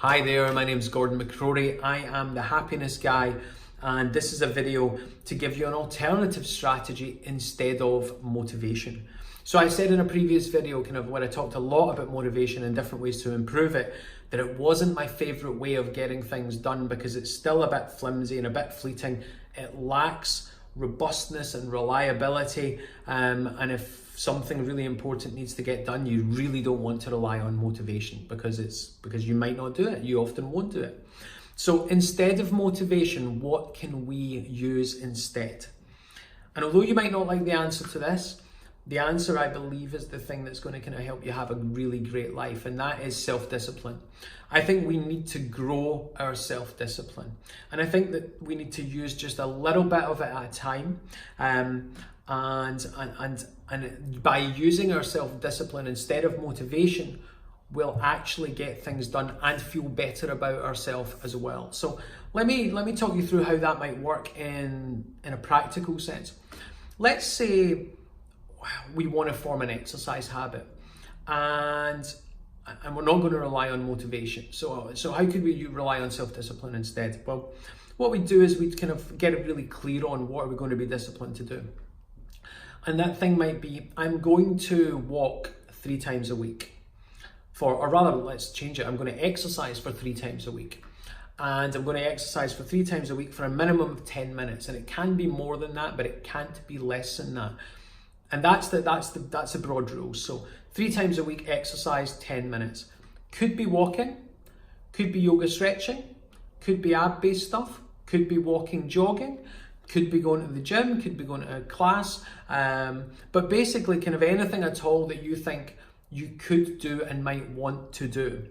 Hi there, my name is Gordon McCrory. I am the Happiness Guy, and this is a video to give you an alternative strategy instead of motivation. So I said in a previous video, where I talked a lot about motivation and different ways to improve it, that it wasn't my favorite way of getting things done because it's still a bit flimsy and a bit fleeting. It lacks robustness and reliability, and if something really important needs to get done, you really don't want to rely on motivation because you might not do it. You often won't do it. So instead of motivation, what can we use instead? And although you might not like the answer to this, the answer, I believe, is the thing that's going to help you have a really great life, and that is self-discipline. I think we need to grow our self-discipline, and I think that we need to use just a little bit of it at a time, and by using our self-discipline instead of motivation, we'll actually get things done and feel better about ourselves as well. So let me talk you through how that might work in a practical sense. Let's say we want to form an exercise habit, and we're not going to rely on motivation. So how could we rely on self-discipline instead? Well, what we do is we get it really clear on what are we going to be disciplined to do. And that thing might be, I'm going to walk 3 times a week. Or rather, let's change it. I'm going to exercise for 3 times a week. And I'm going to exercise for 3 times a week for a minimum of 10 minutes. And it can be more than that, but it can't be less than that. And that's a broad rule. So 3 times a week, exercise 10 minutes. Could be walking, could be yoga stretching, could be ab-based stuff, could be walking, jogging, could be going to the gym, could be going to a class. But basically anything at all that you think you could do and might want to do.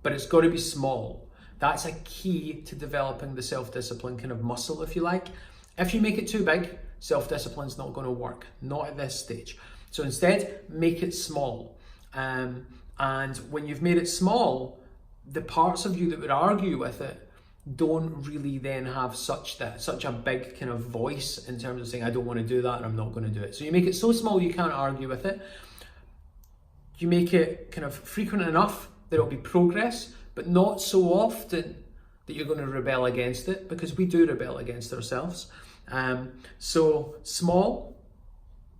But it's got to be small. That's a key to developing the self-discipline muscle, if you like. If you make it too big, self-discipline's not going to work, not at this stage. So instead, make it small. And when you've made it small, the parts of you that would argue with it don't really then have such a big voice in terms of saying, I don't want to do that and I'm not going to do it. So you make it so small you can't argue with it. You make it frequent enough that it'll be progress, but not so often that you're going to rebel against it, because we do rebel against ourselves. So small,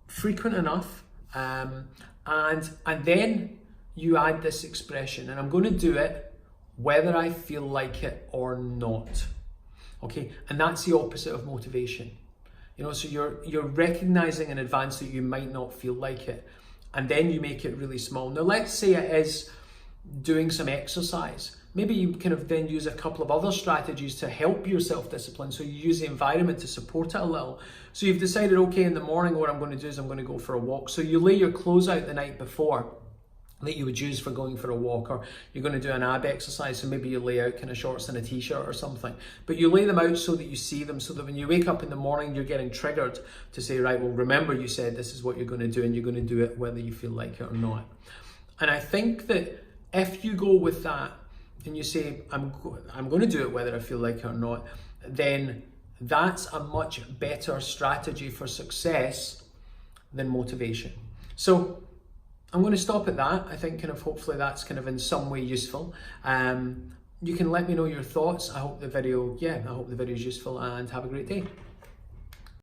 frequent enough, and then you add this expression, and I'm going to do it whether I feel like it or not. Okay, and that's the opposite of motivation. So you're recognizing in advance that you might not feel like it, and then you make it really small. Now let's say it is doing some exercise. Maybe you then use a couple of other strategies to help your self-discipline. So you use the environment to support it a little. So you've decided, okay, in the morning what I'm going to do is I'm going to go for a walk. So you lay your clothes out the night before that you would use for going for a walk, or you're going to do an ab exercise, so maybe you lay out shorts and a t-shirt or something, but you lay them out so that you see them, so that when you wake up in the morning you're getting triggered to say, right, well, remember you said this is what you're going to do, and you're going to do it whether you feel like it or not. And I think that if you go with that and you say, I'm going to do it whether I feel like it or not, then that's a much better strategy for success than motivation. So I'm going to stop at that. I think hopefully that's in some way useful. You can let me know your thoughts. I hope the video is useful, and have a great day.